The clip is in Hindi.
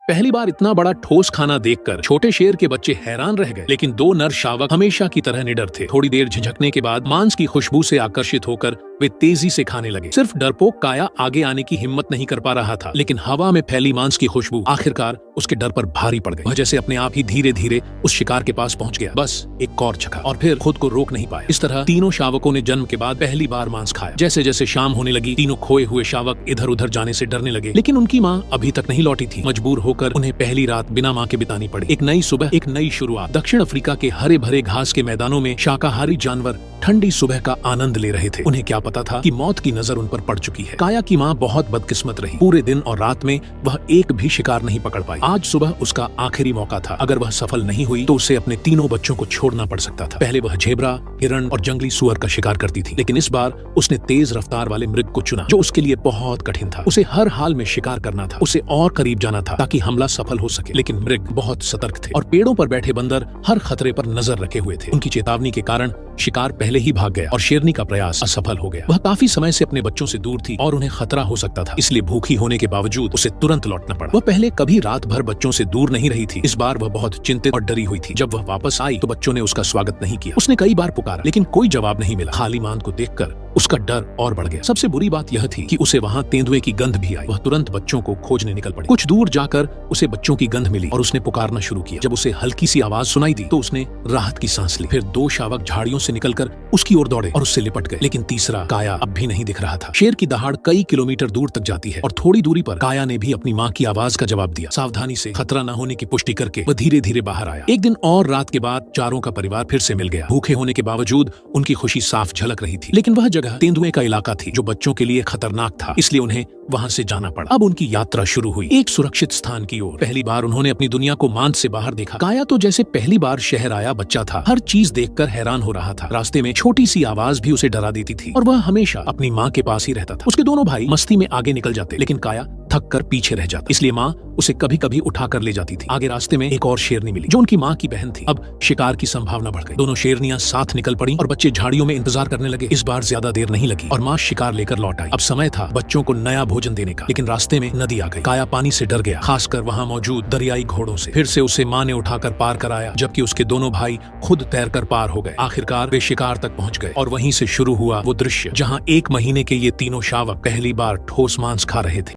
पहली बार इतना बड़ा ठोस खाना देखकर छोटे शेर के बच्चे हैरान रह गए, लेकिन दो नर शावक हमेशा की तरह निडर थे। थोड़ी देर झिझकने के बाद मांस की खुशबू से आकर्षित होकर वे तेजी से खाने लगे। सिर्फ डरपोक काया आगे आने की हिम्मत नहीं कर पा रहा था, लेकिन हवा में फैली मांस की खुशबू आखिरकार उसके डर पर भारी पड़ गई। वह जैसे अपने आप ही धीरे धीरे उस शिकार के पास पहुंच गया। बस एक कौर चखा और फिर खुद को रोक नहीं पाया। इस तरह तीनों शावकों ने जन्म के बाद पहली बार मांस खाया। जैसे जैसे शाम होने लगी, तीनों खोए हुए शावक इधर उधर जाने से डरने लगे, लेकिन उनकी माँ अभी तक नहीं लौटी थी। मजबूर होकर उन्हें पहली रात बिना माँ के बितानी पड़ी। एक नई सुबह, एक नई शुरुआत। दक्षिण अफ्रीका के हरे भरे घास के मैदानों में शाकाहारी जानवर ठंडी सुबह का आनंद ले रहे थे। उन्हें क्या पता था कि मौत की नजर उन पर पड़ चुकी है। काया की माँ बहुत बदकिस्मत रही। पूरे दिन और रात में वह एक भी शिकार नहीं पकड़ पाई। आज सुबह उसका आखिरी मौका था। अगर वह सफल नहीं हुई तो उसे अपने तीनों बच्चों को छोड़ना पड़ सकता था। पहले वह झेबरा, हिरण और जंगली सुअर का शिकार करती थी, लेकिन इस बार उसने तेज रफ्तार वाले मृग को चुना, जो उसके लिए बहुत कठिन था। उसे हर हाल में शिकार करना था, उसे और करीब जाना था ताकि हमला सफल हो सके। लेकिन मृग बहुत सतर्क थे और पेड़ों पर बैठे बंदर हर खतरे पर नजर रखे हुए थे। उनकी चेतावनी के कारण शिकार पहले ही भाग गया और शेरनी का प्रयास असफल हो गया। वह काफी समय से अपने बच्चों से दूर थी और उन्हें खतरा हो सकता था, इसलिए भूखी होने के बावजूद उसे तुरंत लौटना पड़ा। वह पहले कभी रात भर बच्चों से दूर नहीं रही थी। इस बार वह बहुत चिंतित और डरी हुई थी। जब वह वापस आई तो बच्चों ने उसका स्वागत नहीं किया। उसने कई बार पुकारा, लेकिन कोई जवाब नहीं मिला। खाली मांद को देखकर उसका डर और बढ़ गया। सबसे बुरी बात यह थी कि उसे वहाँ तेंदुए की गंध भी आई। वह तुरंत बच्चों को खोजने निकल पड़ी। कुछ दूर जाकर उसे बच्चों की गंध मिली और उसने पुकारना शुरू किया। जब उसे हल्की सी आवाज सुनाई दी तो उसने राहत की सांस ली। फिर दो शावक झाड़ियों से निकलकर उसकी ओर दौड़े और उससे लिपट गए, लेकिन तीसरा काया अब भी नहीं दिख रहा था। शेर की दहाड़ कई किलोमीटर दूर तक जाती है और थोड़ी दूरी पर काया ने भी अपनी माँ की आवाज का जवाब दिया। सावधानी से खतरा न होने की पुष्टि करके वह धीरे धीरे बाहर आया। एक दिन और रात के बाद चारों का परिवार फिर से मिल गया। भूखे होने के बावजूद उनकी खुशी साफ झलक रही थी, लेकिन वह जगह तेंदुए का इलाका थी जो बच्चों के लिए खतरनाक था, इसलिए उन्हें वहां से जाना पड़ा। अब उनकी यात्रा शुरू हुई, एक सुरक्षित स्थान की ओर। पहली बार उन्होंने अपनी दुनिया को मांद से बाहर देखा। काया तो जैसे पहली बार शहर आया बच्चा था, हर चीज देखकर हैरान हो रहा था। रास्ते में छोटी सी आवाज भी उसे डरा देती थी और वह हमेशा अपनी माँ के पास ही रहता था। उसके दोनों भाई मस्ती में आगे निकल जाते, लेकिन काया थक कर पीछे रह जाता, इसलिए माँ उसे कभी कभी उठा कर ले जाती थी। आगे रास्ते में एक और शेरनी मिली जो उनकी माँ की बहन थी। अब शिकार की संभावना बढ़ गई। दोनों शेरनियां साथ निकल पड़ी और बच्चे झाड़ियों में इंतजार करने लगे। इस बार ज्यादा देर नहीं लगी और माँ शिकार लेकर लौट आई। अब समय था बच्चों को नया भोजन देने का, लेकिन रास्ते में नदी आ गई। काया पानी से डर गया, खासकर वहाँ मौजूद दरियाई घोड़ों से। फिर से उसे माँ ने उठाकर पार कराया, जबकि उसके दोनों भाई खुद तैरकर पार हो गए। आखिरकार वे शिकार तक पहुँच गए और वहीं से शुरू हुआ वो दृश्य जहाँ 1 महीने के ये तीनों शावक पहली बार ठोस मांस खा रहे थे।